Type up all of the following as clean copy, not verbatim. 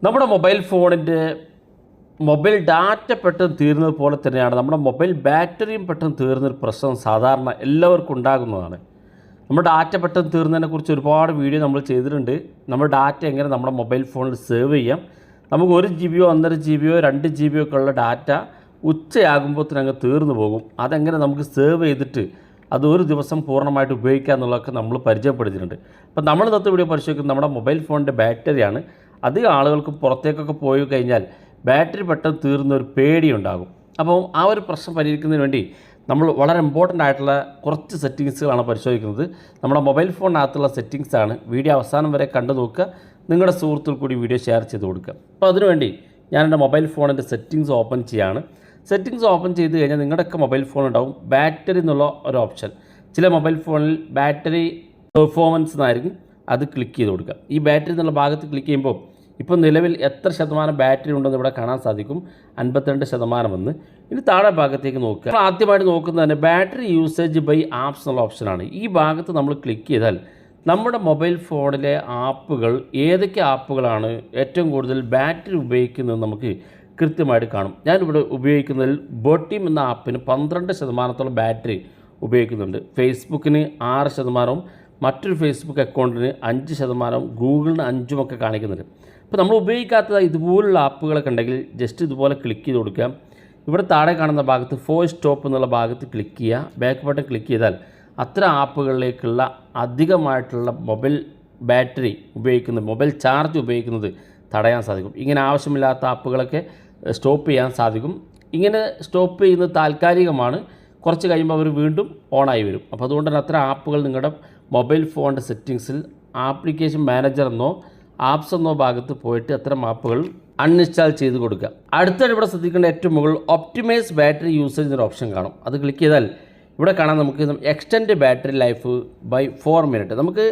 നമ്മുടെ മൊബൈൽ ഫോണിൻ്റെ mobile data പെട്ടെന്ന് തീരുന്നത് പോലെ തന്നെയാണ് നമ്മുടെ മൊബൈൽ ബാറ്ററിയും പെട്ടെന്ന് തീർന്നൊരു പ്രശ്നം സാധാരണ എല്ലാവർക്കും ഉണ്ടാകുന്നതാണ്. നമ്മുടെ ഡാറ്റ പെട്ടെന്ന് തീർന്നതിനെക്കുറിച്ച് ഒരുപാട് വീഡിയോ നമ്മൾ ചെയ്തിട്ടുണ്ട്. നമ്മുടെ ഡാറ്റ എങ്ങനെ നമ്മുടെ മൊബൈൽ ഫോണിൽ സേവ് ചെയ്യാം. നമുക്ക് 1 GB 1.5 GB 2 GB ഒക്കെ ഉള്ള ഡാറ്റ ഉച്ചയാകുമ്പോഴത്തേനങ്ങ് തീർന്നു പോകും. അതെങ്ങനെ നമുക്ക് സേവ് ചെയ്തിട്ട് അത് ഒരു ദിവസം പൂർണ്ണമായിട്ട് ഉപയോഗിക്കുക എന്നുള്ളതൊക്കെ നമ്മൾ പരിചയപ്പെടുത്തിയിട്ടുണ്ട്. അപ്പോൾ നമ്മൾ ഇന്നത്തെ വീഡിയോ പരിശോധിക്കുന്നത് നമ്മുടെ മൊബൈൽ ഫോണിൻ്റെ ബാറ്ററിയാണ്. അധികം ആളുകൾക്ക് പുറത്തേക്കൊക്കെ പോയി കഴിഞ്ഞാൽ ബാറ്ററി പെട്ടെന്ന് തീർന്ന ഒരു പേടിയുണ്ടാകും. അപ്പോൾ ആ ഒരു പ്രശ്നം പരിഹരിക്കുന്നതിന് വേണ്ടി നമ്മൾ വളരെ ഇമ്പോർട്ടൻ്റ് ആയിട്ടുള്ള കുറച്ച് സെറ്റിങ്സുകളാണ് പരിശോധിക്കുന്നത്. നമ്മുടെ മൊബൈൽ ഫോണിനകത്തുള്ള സെറ്റിങ്സാണ്. വീഡിയോ അവസാനം വരെ കണ്ടു നോക്കുക. നിങ്ങളുടെ സുഹൃത്തുക്കൾ കൂടി വീഡിയോ ഷെയർ ചെയ്ത് കൊടുക്കുക. അപ്പോൾ അതിനുവേണ്ടി ഞാൻ എൻ്റെ മൊബൈൽ ഫോണിൻ്റെ സെറ്റിങ്സ് ഓപ്പൺ ചെയ്യുകയാണ്. സെറ്റിങ്സ് ഓപ്പൺ ചെയ്ത് കഴിഞ്ഞാൽ നിങ്ങളുടെയൊക്കെ മൊബൈൽ ഫോൺ ഉണ്ടാവും ബാറ്ററി എന്നുള്ള ഒരു ഓപ്ഷൻ. ചില മൊബൈൽ ഫോണിൽ ബാറ്ററി പെർഫോമൻസ് എന്നായിരിക്കും, അത് ക്ലിക്ക് ചെയ്ത് കൊടുക്കുക. ഈ ബാറ്ററി എന്നുള്ള ഭാഗത്ത് ക്ലിക്ക് ചെയ്യുമ്പോൾ ഇപ്പോൾ നിലവിൽ എത്ര ശതമാനം ബാറ്ററി ഉണ്ടെന്ന് ഇവിടെ കാണാൻ സാധിക്കും. 52% എന്ന്. ഇനി താഴെ ഭാഗത്തേക്ക് നോക്കുക. നമ്മൾ ആദ്യമായിട്ട് നോക്കുന്നത് തന്നെ ബാറ്ററി യൂസേജ് ബൈ ആപ്സ് എന്നുള്ള ഓപ്ഷനാണ്. ഈ ഭാഗത്ത് നമ്മൾ ക്ലിക്ക് ചെയ്താൽ നമ്മുടെ മൊബൈൽ ഫോണിലെ ആപ്പുകൾ ഏതൊക്കെ ആപ്പുകളാണ് ഏറ്റവും കൂടുതൽ ബാറ്ററി ഉപയോഗിക്കുന്നത് നമുക്ക് കൃത്യമായിട്ട് കാണും. ഞാനിവിടെ ഉപയോഗിക്കുന്നതിൽ ബോട്ടിം എന്ന ആപ്പിന് 12% ബാറ്ററി ഉപയോഗിക്കുന്നുണ്ട്. ഫേസ്ബുക്കിന് 6%, മറ്റൊരു ഫേസ്ബുക്ക് അക്കൗണ്ടിന് 5%, ഗൂഗിളിന് 5% ഒക്കെ കാണിക്കുന്നുണ്ട്. അപ്പോൾ നമ്മൾ ഉപയോഗിക്കാത്ത ഇതുപോലുള്ള ആപ്പുകളൊക്കെ ഉണ്ടെങ്കിൽ ജസ്റ്റ് ഇതുപോലെ ക്ലിക്ക് ചെയ്ത് കൊടുക്കുക. ഇവിടെ താഴെ കാണുന്ന ഭാഗത്ത് ഫോഴ്സ് സ്റ്റോപ്പ് എന്നുള്ള ഭാഗത്ത് ക്ലിക്ക് ചെയ്യുക. ബാക്ക് ബട്ടൺ ക്ലിക്ക് ചെയ്താൽ അത്തരം ആപ്പുകളിലേക്കുള്ള അധികമായിട്ടുള്ള മൊബൈൽ ബാറ്ററി ഉപയോഗിക്കുന്നത്, മൊബൈൽ ചാർജ് ഉപയോഗിക്കുന്നത് തടയാൻ സാധിക്കും. ഇങ്ങനെ ആവശ്യമില്ലാത്ത ആപ്പുകളൊക്കെ സ്റ്റോപ്പ് ചെയ്യാൻ സാധിക്കും. ഇങ്ങനെ സ്റ്റോപ്പ് ചെയ്യുന്നത് താൽക്കാലികമാണ്. കുറച്ച് കഴിയുമ്പോൾ അവർ വീണ്ടും ഓണായി വരും. അപ്പോൾ അതുകൊണ്ട് തന്നെ അത്തരം ആപ്പുകൾ നിങ്ങളുടെ മൊബൈൽ ഫോണിൻ്റെ സെറ്റിങ്സിൽ ആപ്ലിക്കേഷൻ മാനേജർ എന്നോ ആപ്സ് എന്നോ ഭാഗത്ത് പോയിട്ട് അത്തരം ആപ്പുകൾ അൺഇൻസ്റ്റാൾ ചെയ്ത് കൊടുക്കുക. അടുത്തായിട്ട് ഇവിടെ ശ്രദ്ധിക്കേണ്ട ഏറ്റവും മുകളിൽ ഒപ്റ്റിമൈസ് ബാറ്ററി യൂസേജ് എന്നൊരു ഓപ്ഷൻ കാണും. അത് ക്ലിക്ക് ചെയ്താൽ ഇവിടെ കാണാൻ നമുക്ക് extend battery life by 4 minute. നമുക്ക്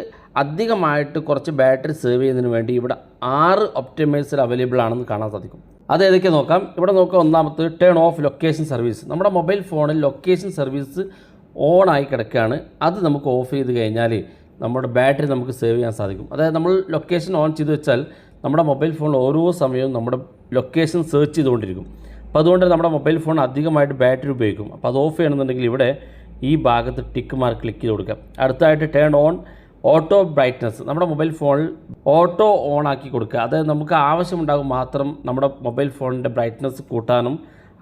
അധികമായിട്ട് കുറച്ച് ബാറ്ററി സേവ് ചെയ്യുന്നതിന് വേണ്ടി ഇവിടെ 6 ഒപ്റ്റിമൈസർ അവൈലബിൾ ആണെന്ന് കാണാൻ സാധിക്കും. അത് ഏതൊക്കെ നോക്കാം. ഇവിടെ നോക്കാം. ഒന്നാമത്തെ ടേൺ ഓഫ് ലൊക്കേഷൻ സർവീസ്. നമ്മുടെ മൊബൈൽ ഫോണിൽ ലൊക്കേഷൻ സർവീസ് ഓണായി കിടക്കുകയാണ്. അത് നമുക്ക് ഓഫ് ചെയ്ത് കഴിഞ്ഞാൽ നമ്മുടെ ബാറ്ററി നമുക്ക് സേവ് ചെയ്യാൻ സാധിക്കും. അതായത് നമ്മൾ ലൊക്കേഷൻ ഓൺ ചെയ്ത് വെച്ചാൽ നമ്മുടെ മൊബൈൽ ഫോണിൽ ഓരോ സമയവും നമ്മുടെ ലൊക്കേഷൻ സെർച്ച് ചെയ്തുകൊണ്ടിരിക്കും. അപ്പോൾ അതുകൊണ്ട് നമ്മുടെ മൊബൈൽ ഫോൺ അധികമായിട്ട് ബാറ്ററി ഉപയോഗിക്കും. അപ്പോൾ അത് ഓഫ് ചെയ്യണമെന്നുണ്ടെങ്കിൽ ഇവിടെ ഈ ഭാഗത്ത് ടിക്ക് മാർക്ക് ക്ലിക്ക് ചെയ്ത് കൊടുക്കാം. അടുത്തായിട്ട് ടേൺ ഓൺ ഓട്ടോ ബ്രൈറ്റ്നസ്. നമ്മുടെ മൊബൈൽ ഫോണിൽ ഓട്ടോ ഓൺ ആക്കി കൊടുക്കുക. അതായത് നമുക്ക് ആവശ്യമുണ്ടാകും മാത്രം നമ്മുടെ മൊബൈൽ ഫോണിൻ്റെ ബ്രൈറ്റ്നസ് കൂട്ടാനും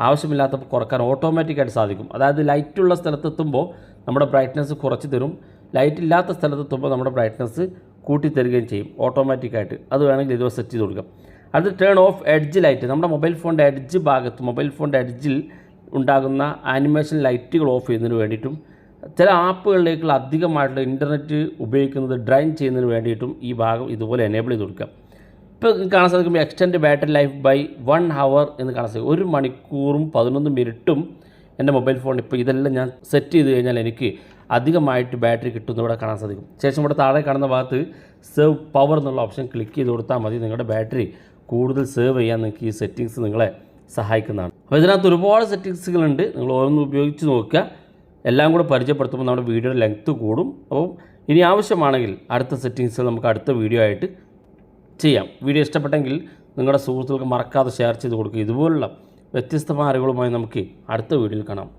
ആവശ്യമില്ലാത്തപ്പോൾ കുറക്കാനും ഓട്ടോമാറ്റിക്കായിട്ട് സാധിക്കും. അതായത് ലൈറ്റുള്ള സ്ഥലത്തെത്തുമ്പോൾ നമ്മുടെ ബ്രൈറ്റ്നസ് കുറച്ച് തരും, ലൈറ്റ് ഇല്ലാത്ത സ്ഥലത്തെത്തുമ്പോൾ നമ്മുടെ ബ്രൈറ്റ്നസ് കൂട്ടി തരികയും ചെയ്യും ഓട്ടോമാറ്റിക്കായിട്ട്. അത് വേണമെങ്കിൽ ഇതുവരെ സെറ്റ് ചെയ്ത് കൊടുക്കാം. അത് ടേൺ ഓഫ് എഡ്ജ് ലൈറ്റ്. നമ്മുടെ മൊബൈൽ ഫോണിൻ്റെ എഡ്ജ് ഭാഗത്ത്, മൊബൈൽ ഫോണിൻ്റെ എഡ്ജിൽ ഉണ്ടാകുന്ന ആനിമേഷൻ ലൈറ്റുകൾ ഓഫ് ചെയ്യുന്നതിന് വേണ്ടിയിട്ടും ചില ആപ്പുകളിലേക്കുള്ള അധികമായിട്ടുള്ള ഇൻ്റർനെറ്റ് ഉപയോഗിക്കുന്നത് ഡ്രൈൻ ചെയ്യുന്നതിന് വേണ്ടിയിട്ടും ഈ ഭാഗം ഇതുപോലെ എനേബിൾ ചെയ്ത് കൊടുക്കാം. ഇപ്പോൾ കാണാൻ സാധിക്കുമ്പോൾ extend battery life by 1 hour എന്ന് കാണാൻ സാധിക്കും. 1 മണിക്കൂറും 11 മിനിറ്റും എൻ്റെ മൊബൈൽ ഫോൺ. ഇപ്പോൾ ഇതെല്ലാം ഞാൻ സെറ്റ് ചെയ്ത് കഴിഞ്ഞാൽ എനിക്ക് അധികമായിട്ട് ബാറ്ററി കിട്ടുമെന്ന് ഇവിടെ കാണാൻ സാധിക്കും. ശേഷം ഇവിടെ താഴെ കാണുന്ന ഭാഗത്ത് സേവ് പവർ എന്നുള്ള ഓപ്ഷൻ ക്ലിക്ക് ചെയ്ത് കൊടുത്താൽ മതി. നിങ്ങളുടെ ബാറ്ററി കൂടുതൽ സേവ് ചെയ്യാൻ നിങ്ങൾക്ക് ഈ സെറ്റിങ്സ് നിങ്ങളെ സഹായിക്കുന്നതാണ്. അപ്പോൾ ഇതിനകത്ത് ഒരുപാട് സെറ്റിങ്സുകളുണ്ട്. നിങ്ങൾ ഓരോന്നും ഉപയോഗിച്ച് നോക്കുക. എല്ലാം കൂടെ പരിചയപ്പെടുത്തുമ്പോൾ നമ്മുടെ വീഡിയോയുടെ ലെങ്ത്ത് കൂടും. അപ്പോൾ ഇനി ആവശ്യമാണെങ്കിൽ അടുത്ത സെറ്റിങ്സുകൾ നമുക്ക് അടുത്ത വീഡിയോ ആയിട്ട് ചെയ്യാം. വീഡിയോ ഇഷ്ടപ്പെട്ടെങ്കിൽ നിങ്ങളുടെ സുഹൃത്തുക്കൾക്ക് മറക്കാതെ ഷെയർ ചെയ്ത് കൊടുക്കുക. ഇതുപോലുള്ള വ്യത്യസ്തമായ അറിവുകളുമായി നമുക്ക് അടുത്ത വീഡിയോയിൽ കാണാം.